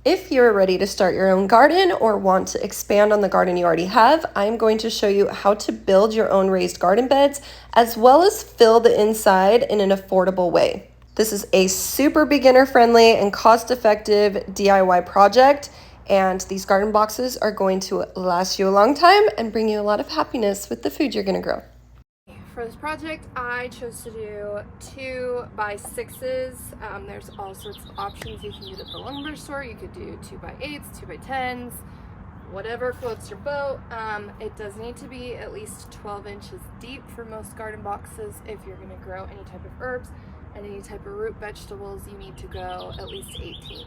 If you're ready to start your own garden or want to expand on the garden you already have, I'm going to show you how to build your own raised garden beds as well as fill the inside in an affordable way. This is a super beginner friendly and cost effective DIY project, and these garden boxes are going to last you a long time and bring you a lot of happiness with the food you're going to grow. For this project, I chose to do 2x6s. There's all sorts of options you can get at the lumber store. You could do 2x8s, 2x10s, whatever floats your boat. It does need to be at least 12 inches deep for most garden boxes. If you're going to grow any type of herbs and any type of root vegetables, you need to go at least 18.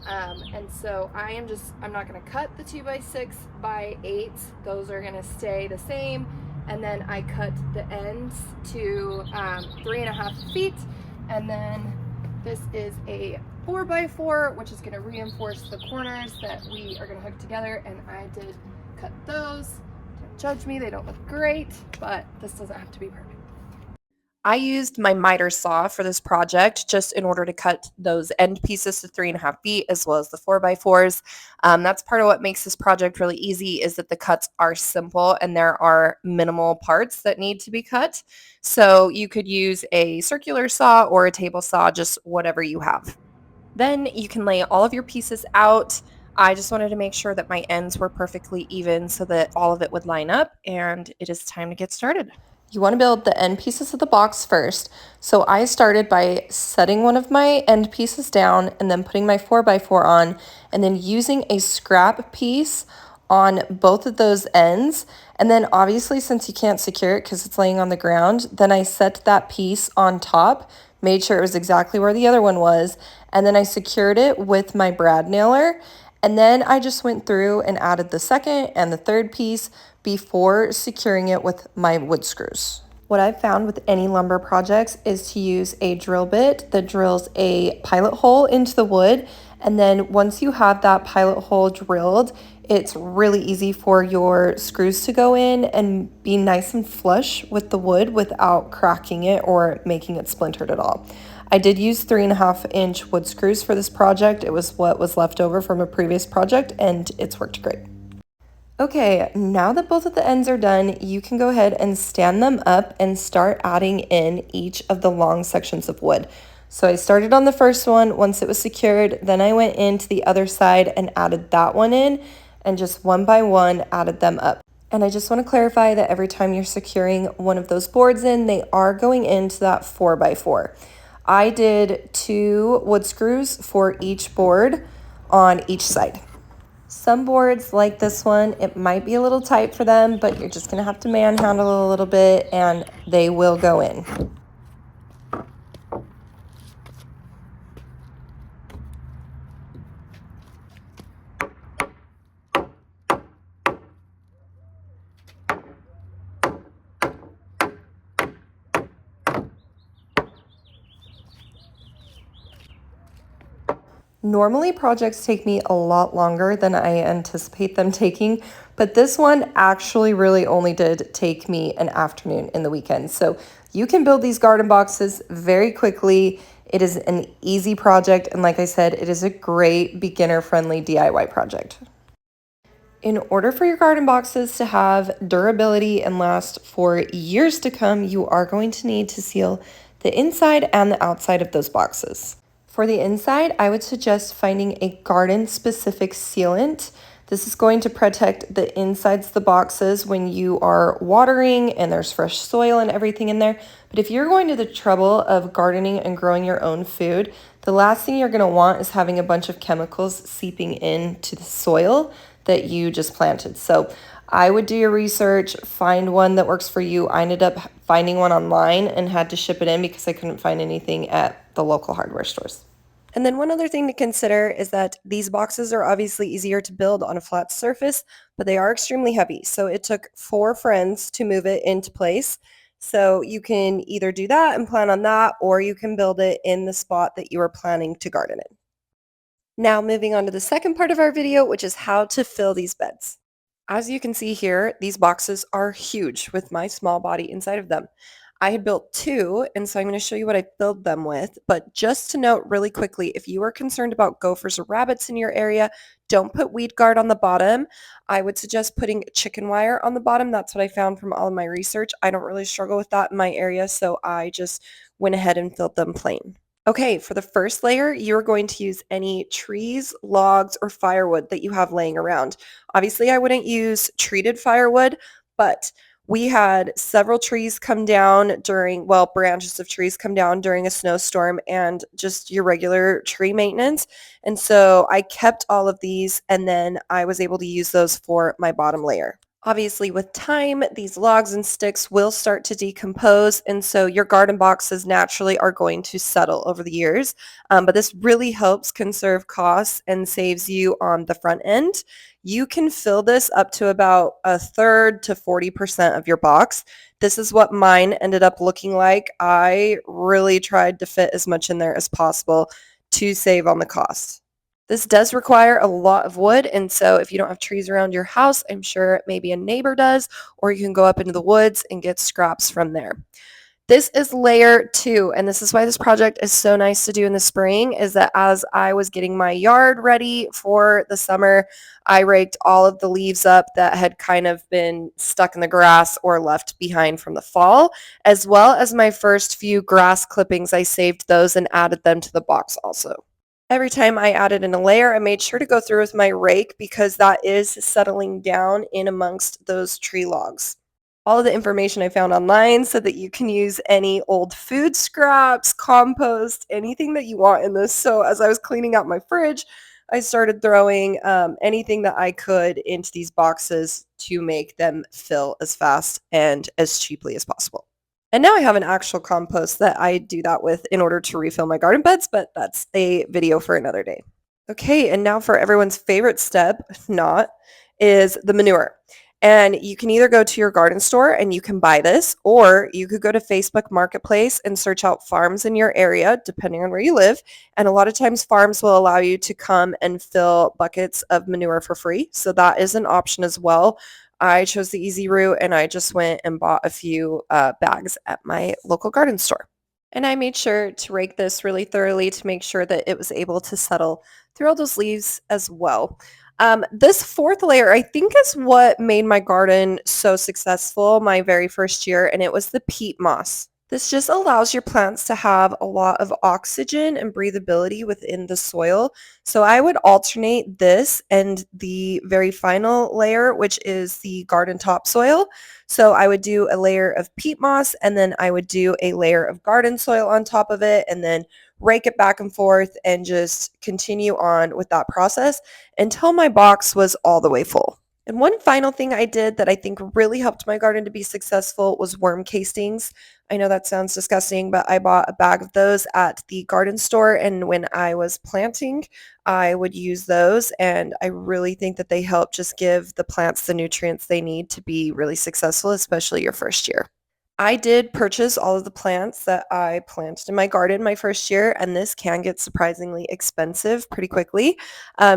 And so I'm not going to cut the 2x6 by 8s. Those are going to stay the same. And then I cut the ends to 3.5 feet. And then this is a 4x4, which is going to reinforce the corners that we are going to hook together. And I did cut those. Don't judge me, they don't look great, but this doesn't have to be perfect. I used my miter saw for this project just in order to cut those end pieces to 3.5 feet as well as the 4x4s. That's part of what makes this project really easy, is that the cuts are simple and there are minimal parts that need to be cut. So you could use a circular saw or a table saw, just whatever you have. Then you can lay all of your pieces out. I just wanted to make sure that my ends were perfectly even so that all of it would line up, and it is time to get started. You want to build the end pieces of the box first. So I started by setting one of my end pieces down and then putting my 4x4 on, and then using a scrap piece on both of those ends. And then obviously, since you can't secure it because it's laying on the ground, then I set that piece on top, made sure it was exactly where the other one was, and then I secured it with my brad nailer. And then I just went through and added the second and the third piece before securing it with my wood screws. What I've found with any lumber projects is to use a drill bit that drills a pilot hole into the wood. And then once you have that pilot hole drilled, it's really easy for your screws to go in and be nice and flush with the wood without cracking it or making it splintered at all. I did use 3.5-inch wood screws for this project. It was what was left over from a previous project, and it's worked great. Okay, now that both of the ends are done, you can go ahead and stand them up and start adding in each of the long sections of wood. So I started on the first one. Once it was secured, then I went into the other side and added that one in, and just one by one added them up. And I just want to clarify that every time you're securing one of those boards in, they are going into that 4x4. I did 2 wood screws for each board on each side. Some boards like this one, it might be a little tight for them, but you're just gonna have to manhandle a little bit and they will go in. Normally projects take me a lot longer than I anticipate them taking, but this one actually really only did take me an afternoon in the weekend. So you can build these garden boxes very quickly. It is an easy project, and like I said, it is a great beginner-friendly DIY project. In order for your garden boxes to have durability and last for years to come, you are going to need to seal the inside and the outside of those boxes. For the inside, I would suggest finding a garden-specific sealant. This is going to protect the insides of the boxes when you are watering and there's fresh soil and everything in there. But if you're going to the trouble of gardening and growing your own food, the last thing you're going to want is having a bunch of chemicals seeping into the soil that you just planted. So I would do your research, find one that works for you. I ended up finding one online and had to ship it in because I couldn't find anything at the local hardware stores. And then one other thing to consider is that these boxes are obviously easier to build on a flat surface, but they are extremely heavy. So it took 4 friends to move it into place. So you can either do that and plan on that, or you can build it in the spot that you are planning to garden in. Now moving on to the second part of our video, which is how to fill these beds. As you can see here, these boxes are huge with my small body inside of them. I had built 2, and so I'm going to show you what I filled them with. But just to note really quickly, if you are concerned about gophers or rabbits in your area, don't put weed guard on the bottom. I would suggest putting chicken wire on the bottom. That's what I found from all of my research. I don't really struggle with that in my area, so I just went ahead and filled them plain. Okay, for the first layer, you're going to use any trees, logs, or firewood that you have laying around. Obviously, I wouldn't use treated firewood, but we had several trees come down during, well, branches of trees come down during a snowstorm and just your regular tree maintenance. And so I kept all of these and then I was able to use those for my bottom layer. Obviously, with time, these logs and sticks will start to decompose, and so your garden boxes naturally are going to settle over the years. But this really helps conserve costs and saves you on the front end. You can fill this up to about a third to 40% of your box. This is what mine ended up looking like. I really tried to fit as much in there as possible to save on the cost. This does require a lot of wood, and so if you don't have trees around your house, I'm sure maybe a neighbor does, or you can go up into the woods and get scraps from there. This is layer 2, and this is why this project is so nice to do in the spring, is that as I was getting my yard ready for the summer, I raked all of the leaves up that had kind of been stuck in the grass or left behind from the fall, as well as my first few grass clippings. I saved those and added them to the box also. Every time I added in a layer, I made sure to go through with my rake because that is settling down in amongst those tree logs. All of the information I found online said that you can use any old food scraps, compost, anything that you want in this. So as I was cleaning out my fridge, I started throwing anything that I could into these boxes to make them fill as fast and as cheaply as possible. And now I have an actual compost that I do that with in order to refill my garden beds, but that's a video for another day. Okay, and now for everyone's favorite step, if not, is the manure. And you can either go to your garden store and you can buy this, or you could go to Facebook Marketplace and search out farms in your area, depending on where you live. And a lot of times farms will allow you to come and fill buckets of manure for free. So that is an option as well. I chose the easy route and I just went and bought a few bags at my local garden store. And I made sure to rake this really thoroughly to make sure that it was able to settle through all those leaves as well. This fourth layer, I think, is what made my garden so successful my very first year, and it was the peat moss. This just allows your plants to have a lot of oxygen and breathability within the soil. So I would alternate this and the very final layer, which is the garden topsoil. So I would do a layer of peat moss and then I would do a layer of garden soil on top of it and then rake it back and forth and just continue on with that process until my box was all the way full. And one final thing I did that I think really helped my garden to be successful was worm castings. I know that sounds disgusting, but I bought a bag of those at the garden store, and when I was planting, I would use those, and I really think that they help just give the plants the nutrients they need to be really successful, especially your first year. I did purchase all of the plants that I planted in my garden my first year, and this can get surprisingly expensive pretty quickly.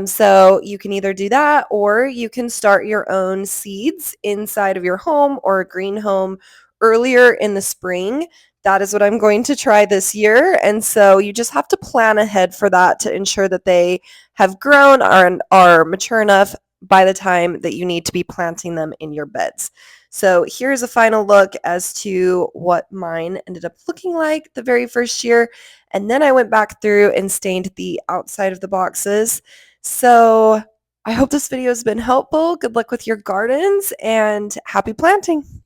So you can either do that or you can start your own seeds inside of your home or a green home earlier in the spring. That is what I'm going to try this year. And so you just have to plan ahead for that to ensure that they have grown and are mature enough by the time that you need to be planting them in your beds. So here's a final look as to what mine ended up looking like the very first year. And then I went back through and stained the outside of the boxes. So I hope this video has been helpful. Good luck with your gardens and happy planting.